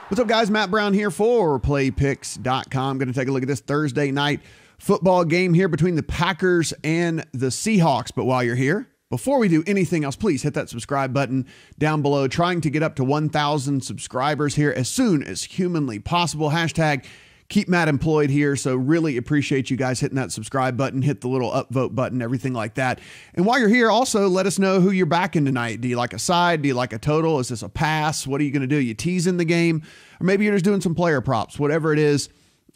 What's up, guys? Matt Brown here for PlayPicks.com. Going to take a look at this Thursday night football game here between the Packers and the Seahawks. But while you're here, before we do anything else, please hit that subscribe button down below. Trying to get up to 1,000 subscribers here as soon as humanly possible. Hashtag keep Matt employed here. So really appreciate you guys hitting that subscribe button, hit the little upvote button, everything like that. And while you're here, also let us know who you're backing tonight. Do you like a side? Do you like a total? Is this a pass? What are you going to do? You teasing the game? Or maybe you're just doing some player props, whatever it is.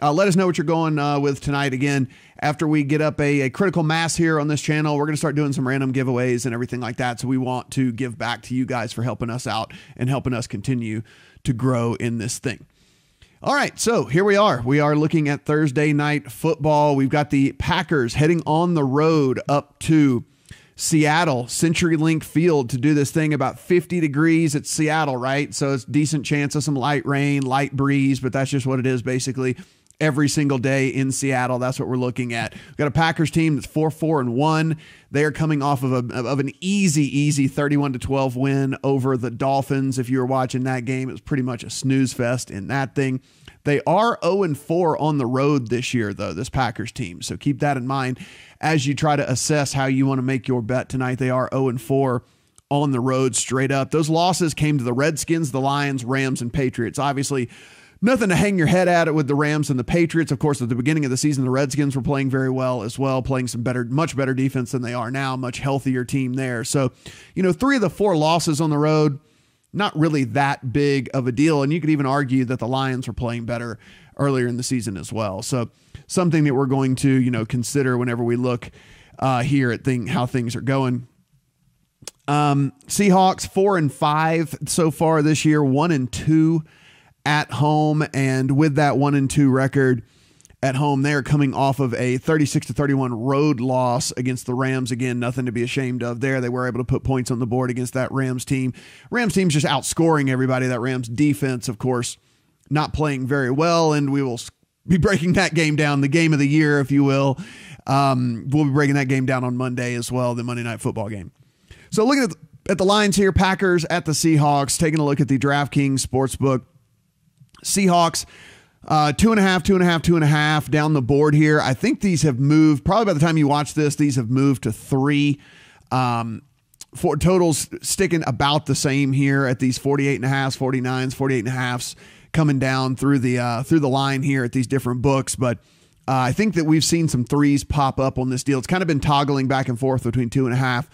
Let us know what you're going with tonight. Again, after we get up a critical mass here on this channel, we're going to start doing some random giveaways and everything like that. So we want to give back to you guys for helping us out and helping us continue to grow in this thing. All right, so here we are. We are looking at Thursday night football. We've got the Packers heading on the road up to Seattle, CenturyLink Field, to do this thing. About 50 degrees. It's Seattle, right? So it's decent chance of some light rain, light breeze, but that's just what it is basically every single day in Seattle. That's what we're looking at. We've got a Packers team that's 4-4-1. They are coming off of an easy 31-12 win over the Dolphins. If you were watching that game, it was pretty much a snooze fest in that thing. They are 0-4 on the road this year, though, this Packers team. So keep that in mind as you try to assess how you want to make your bet tonight. They are 0-4 on the road straight up. Those losses came to the Redskins, the Lions, Rams, and Patriots. Obviously, nothing to hang your head at it with the Rams and the Patriots. Of course, at the beginning of the season, the Redskins were playing very well as well, playing some much better defense than they are now, much healthier team there. So, 3 of the 4 losses on the road, not really that big of a deal. And you could even argue that the Lions were playing better earlier in the season as well. So something that we're going to, consider whenever we look here at how things are going. Seahawks 4-5 so far this year, 1-2 at home. And with that 1-2 record at home, they are coming off of a 36-31 road loss against the Rams. Again, nothing to be ashamed of there. They were able to put points on the board against that Rams team. Rams team's just outscoring everybody. That Rams defense, of course, not playing very well. And we will be breaking that game down, the game of the year, if you will. We'll be breaking that game down on Monday as well, the Monday Night Football game. So looking at the lines here, Packers at the Seahawks, taking a look at the DraftKings Sportsbook. Seahawks, 2.5 down the board here. I think these have moved, probably by the time you watch this, these have moved to 3. For totals sticking about the same here at these 48.5, 49s, 48.5s coming down through the line here at these different books. But I think that we've seen some 3s pop up on this deal. It's kind of been toggling back and forth between 2.5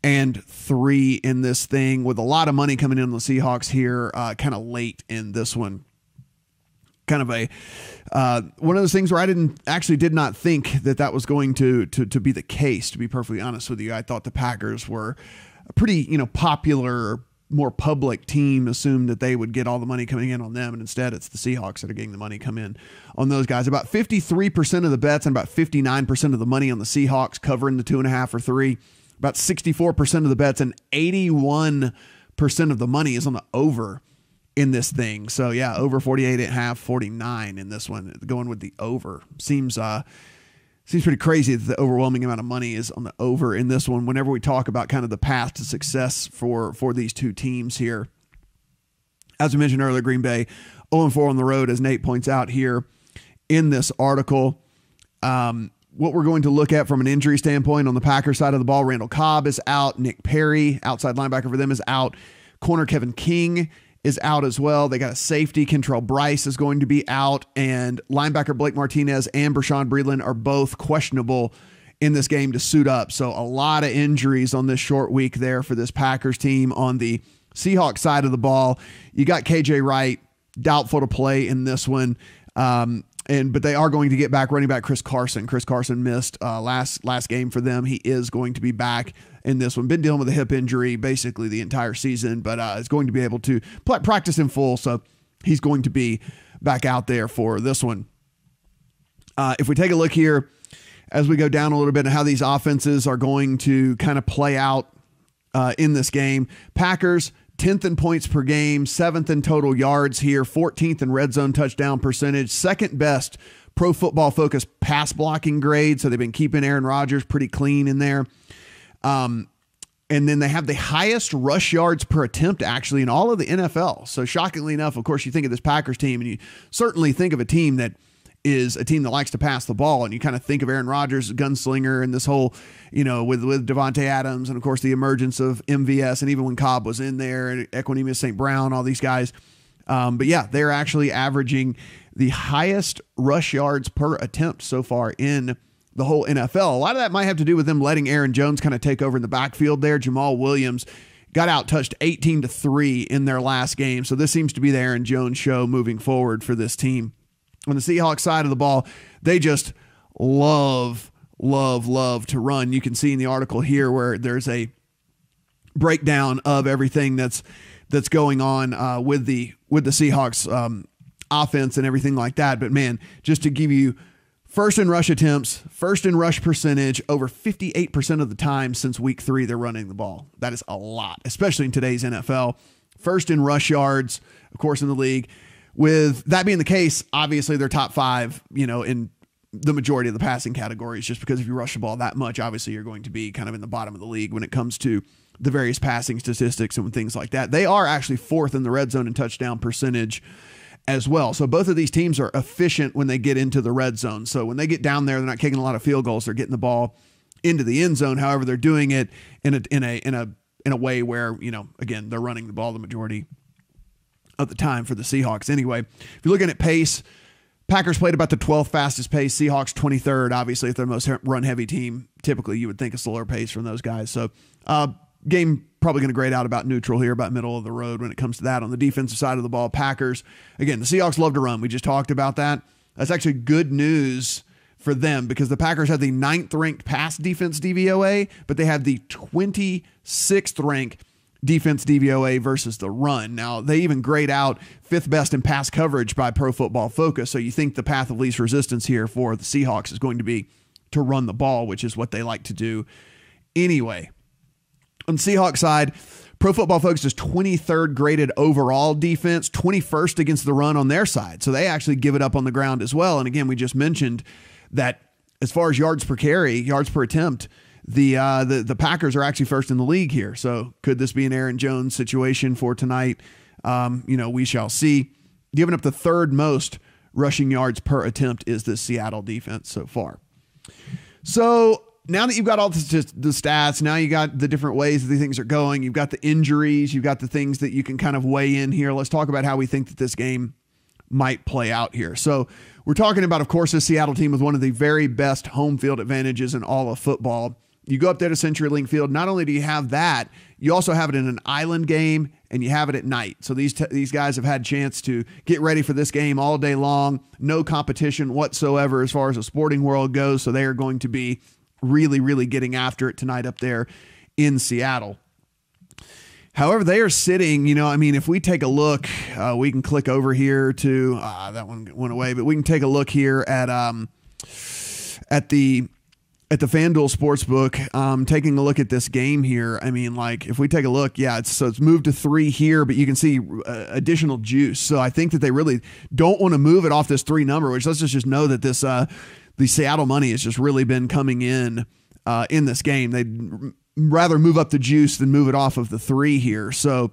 and 3 in this thing, with a lot of money coming in on the Seahawks here kind of late in this one. Kind of one of those things where I did not think that was going to be the case, to be perfectly honest with you. I thought the Packers were a pretty, popular, more public team, assumed that they would get all the money coming in on them. And instead it's the Seahawks that are getting the money come in on those guys. About 53% of the bets and about 59% of the money on the Seahawks covering the 2.5 or 3, about 64% of the bets and 81% of the money is on the over in this thing. So yeah, over 48.5, 49 in this one, going with the over. Seems pretty crazy that the overwhelming amount of money is on the over in this one whenever we talk about kind of the path to success for these two teams here. As we mentioned earlier, Green Bay 0-4 on the road, as Nate points out here in this article. What we're going to look at from an injury standpoint on the Packers side of the ball, Randall Cobb is out. Nick Perry, outside linebacker for them, is out. Corner Kevin King is out as well. They got a safety. Kentrell Bryce is going to be out, and linebacker Blake Martinez and Brashawn Breeland are both questionable in this game to suit up. So a lot of injuries on this short week there for this Packers team. On the Seahawks side of the ball, you got KJ Wright, doubtful to play in this one. But they are going to get back running back Chris Carson. Chris Carson missed last game for them. He is going to be back in this one. Been dealing with a hip injury basically the entire season, but is going to be able to practice in full. So he's going to be back out there for this one. If we take a look here as we go down a little bit and how these offenses are going to kind of play out in this game, Packers 10th in points per game, 7th in total yards here, 14th in red zone touchdown percentage, second best Pro Football Focus pass blocking grade. So they've been keeping Aaron Rodgers pretty clean in there. And And then they have the highest rush yards per attempt actually in all of the NFL. So shockingly enough, of course, you think of this Packers team and you certainly think of a team that is a team that likes to pass the ball. And you kind of think of Aaron Rodgers, gunslinger, and this whole, with Devontae Adams and of course the emergence of MVS. And even when Cobb was in there and Equanimeous St. Brown, all these guys. But yeah, they're actually averaging the highest rush yards per attempt so far in the whole NFL. A lot of that might have to do with them letting Aaron Jones kind of take over in the backfield there. Jamal Williams got out touched 18-3 in their last game. So this seems to be the Aaron Jones show moving forward for this team. On the Seahawks side of the ball, they just love to run. You can see in the article here where there's a breakdown of everything that's going on with the Seahawks offense and everything like that. But man, just to give you first in rush attempts, first in rush percentage, over 58% of the time since week 3, they're running the ball. That is a lot, especially in today's NFL. First in rush yards, of course, in the league. With that being the case, obviously they're top 5, in the majority of the passing categories, just because if you rush the ball that much, obviously you're going to be kind of in the bottom of the league when it comes to the various passing statistics and things like that. They are actually 4th in the red zone in touchdown percentage as well. So both of these teams are efficient when they get into the red zone. So when they get down there, they're not kicking a lot of field goals. They're getting the ball into the end zone. However, they're doing it in a way where, again, they're running the ball the majority of the time for the Seahawks. Anyway, if you're looking at pace, Packers played about the 12th fastest pace. Seahawks 23rd. Obviously, if they're the most run heavy team, typically you would think a slower pace from those guys. So game probably going to grade out about neutral here, about middle of the road when it comes to that. On the defensive side of the ball, Packers, again, the Seahawks love to run. We just talked about that. That's actually good news for them because the Packers had the 9th ranked pass defense DVOA, but they had the 26th ranked defense DVOA versus the run. Now, they even grade out 5th best in pass coverage by Pro Football Focus. So you think the path of least resistance here for the Seahawks is going to be to run the ball, which is what they like to do anyway. On the Seahawks side, Pro Football Focus is 23rd graded overall defense, 21st against the run on their side. So they actually give it up on the ground as well. And again, we just mentioned that as far as yards per carry, yards per attempt, the Packers are actually first in the league here. So could this be an Aaron Jones situation for tonight? We shall see. Giving up the 3rd most rushing yards per attempt is the Seattle defense so far. So now that you've got all the stats, now you got the different ways that these things are going. You've got the injuries. You've got the things that you can kind of weigh in here. Let's talk about how we think that this game might play out here. So we're talking about, of course, this Seattle team with one of the very best home field advantages in all of football. You go up there to CenturyLink Field. Not only do you have that, you also have it in an island game and you have it at night. So these guys have had a chance to get ready for this game all day long. No competition whatsoever as far as the sporting world goes. So they are going to be really, really getting after it tonight up there in Seattle. However, they are sitting, if we take a look, we can click over here to, that one went away, but we can take a look here at the FanDuel Sportsbook, taking a look at this game here. If we take a look, it's moved to 3 here, but you can see additional juice. So I think that they really don't want to move it off this 3 number, which let's just know that this, the Seattle money has just really been coming in this game. They'd rather move up the juice than move it off of the 3 here. So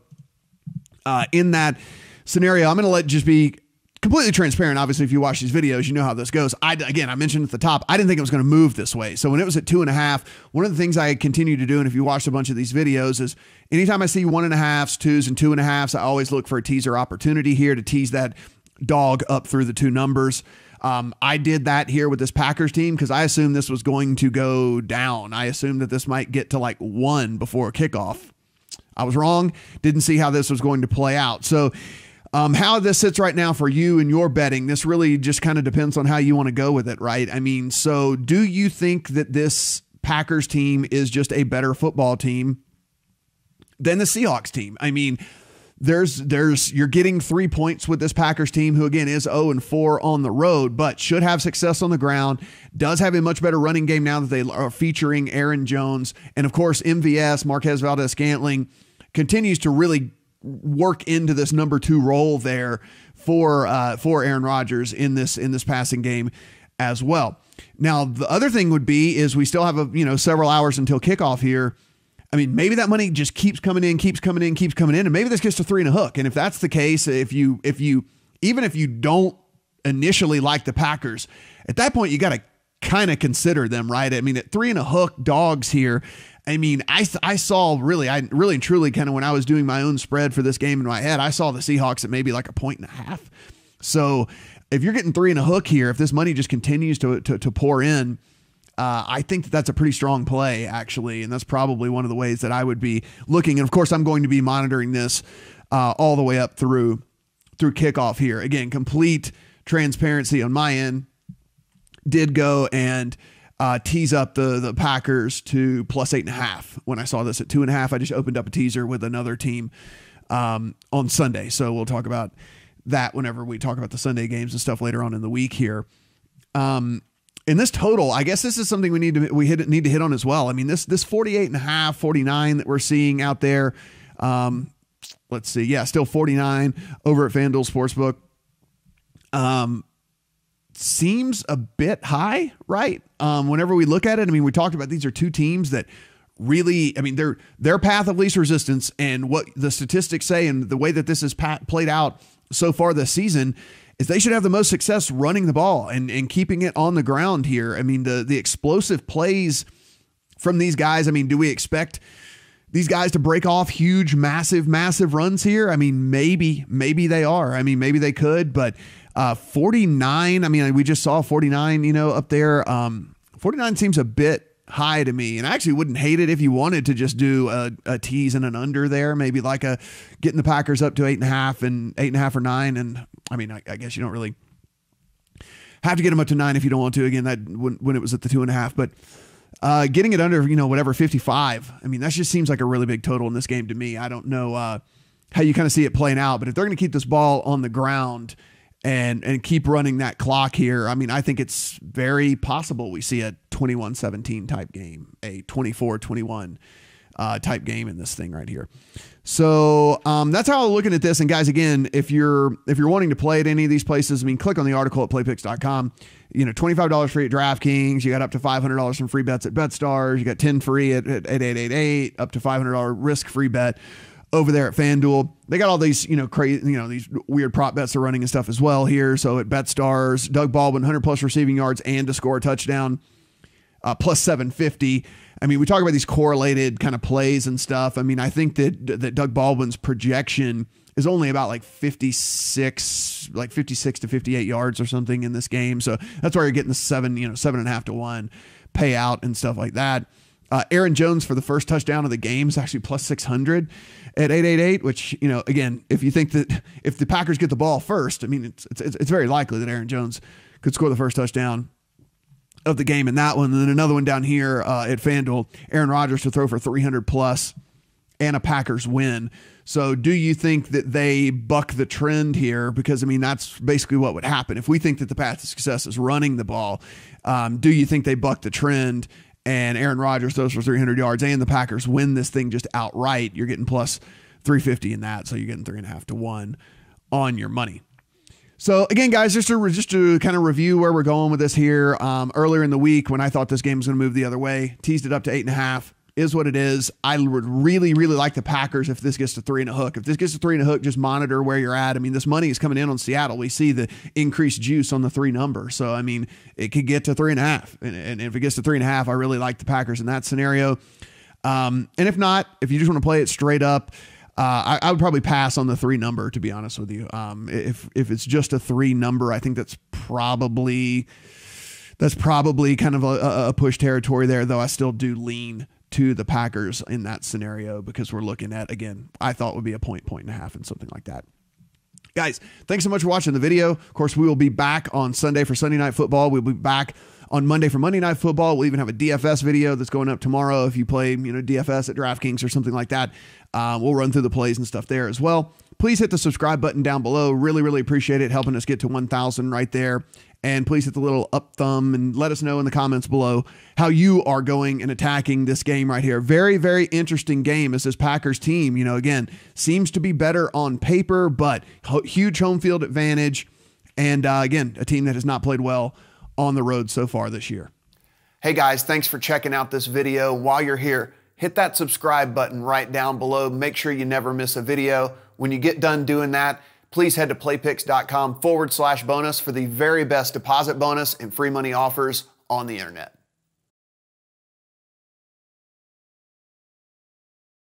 in that scenario, I'm going to let just be completely transparent. Obviously, if you watch these videos, you know how this goes. I mentioned at the top, I didn't think it was going to move this way. So when it was at 2.5, one of the things I continue to do, and if you watched a bunch of these videos, is anytime I see 1.5s, 2s, and 2.5s, I always look for a teaser opportunity here to tease that dog up through the 2 numbers. I did that here with this Packers team because I assumed this was going to go down. I assumed that this might get to like 1 before kickoff. I was wrong. Didn't see how this was going to play out. So how this sits right now for you and your betting, this really just kind of depends on how you want to go with it, right? So do you think that this Packers team is just a better football team than the Seahawks team? You're getting 3 points with this Packers team, who again is 0-4 on the road, but should have success on the ground, does have a much better running game now that they are featuring Aaron Jones. And of course, MVS, Marquez Valdez-Scantling, continues to really work into this number 2 role there for Aaron Rodgers in this passing game as well. Now, the other thing would be is we still have several hours until kickoff here I mean, maybe that money just keeps coming in, and maybe this gets to 3 and a hook. And if that's the case, even if you don't initially like the Packers, at that point, you got to kind of consider them, right? I mean, at 3 and a hook dogs here, I mean, I saw really and truly kind of when I was doing my own spread for this game in my head, I saw the Seahawks at maybe like 1.5. So if you're getting 3 and a hook here, if this money just continues to pour in, I think that's a pretty strong play, actually. And that's probably one of the ways that I would be looking. And of course, I'm going to be monitoring this all the way up through kickoff here. Again, complete transparency on my end. Did go and tease up the Packers to +8.5. When I saw this at 2.5, I just opened up a teaser with another team on Sunday. So we'll talk about that whenever we talk about the Sunday games and stuff later on in the week here. In this total, I guess this is something we need to hit on as well. I mean, this 48.5, 49 that we're seeing out there. Let's see. Yeah, still 49 over at FanDuel Sportsbook. Seems a bit high, right? Whenever we look at it, I mean, we talked about these are two teams that really, I mean, their path of least resistance and what the statistics say and the way that this has played out so far this season is they should have the most success running the ball and keeping it on the ground here. I mean, the explosive plays from these guys. I mean, do we expect these guys to break off huge, massive runs here? I mean, maybe they are. I mean, maybe they could, but 49, I mean, we just saw 49, up there. 49 seems a bit high to me, and I actually wouldn't hate it if you wanted to just do a tease and an under there, maybe like getting the Packers up to 8.5 or 9. And I mean, I guess you don't really have to get them up to 9 if you don't want to. Again, that when it was at the 2.5, but getting it under, whatever, 55. I mean, that just seems like a really big total in this game to me. I don't know how you kind of see it playing out, but if they're going to keep this ball on the ground and keep running that clock here, I mean, I think it's very possible we see a 21-17 type game, a 24-21 type game in this thing right here. So that's how I'm looking at this. And guys, again, if you're wanting to play at any of these places, I mean, click on the article at playpicks.com. $25 free at DraftKings. You got up to $500 in free bets at BetStars. You got 10 free at 8888, up to $500 risk-free bet over there at FanDuel. They got all these, crazy, these weird prop bets they're running and stuff as well here. So at BetStars, Doug Baldwin, 100+ receiving yards and to score a touchdown, plus 750. I mean, we talk about these correlated kind of plays and stuff. I mean, I think that Doug Baldwin's projection is only about like 56 to 58 yards or something in this game. So that's why you're getting the 7.5 to 1 payout and stuff like that. Aaron Jones for the first touchdown of the game is actually plus 600 at 888, which, again, if you think that if the Packers get the ball first, I mean, it's very likely that Aaron Jones could score the first touchdown of the game in that one. And then another one down here at FanDuel, Aaron Rodgers to throw for 300 plus and a Packers win. So do you think that they buck the trend here? Because, I mean, that's basically what would happen. If we think that the path to success is running the ball, do you think they buck the trend and Aaron Rodgers throws for 300 yards and the Packers win this thing just outright? You're getting plus 350 in that. So you're getting 3.5 to 1 on your money. So again, guys, just to kind of review where we're going with this here. Earlier in the week when I thought this game was going to move the other way, teased it up to 8.5. Is what it is. I would really like the Packers if this gets to 3 and a hook. If this gets to 3 and a hook, just monitor where you're at. I mean, this money is coming in on Seattle. We see the increased juice on the 3 number. So, I mean, it could get to 3.5. And if it gets to 3.5, I really like the Packers in that scenario. And if not, if you just want to play it straight up, I would probably pass on the 3 number, to be honest with you. If it's just a 3 number, I think that's probably kind of a push territory there, though I still do lean to the Packers in that scenario because we're looking at, again, I thought would be a point and a half and something like that. Guys, thanks so much for watching the video. Of course, we will be back on Sunday for Sunday Night Football. We'll be back on Monday for Monday Night Football. We'll even have a DFS video that's going up tomorrow. If you play, DFS at DraftKings or something like that, we'll run through the plays and stuff there as well. Please hit the subscribe button down below. Really appreciate it, helping us get to 1,000 right there. And please hit the little up thumb and let us know in the comments below how you are going and attacking this game right here. Very interesting game as this Packers team, again, seems to be better on paper, but huge home field advantage. And again, a team that has not played well on the road so far this year. Hey guys, thanks for checking out this video. While you're here, hit that subscribe button right down below. Make sure you never miss a video. When you get done doing that, please head to playpicks.com/bonus for the very best deposit bonus and free money offers on the internet.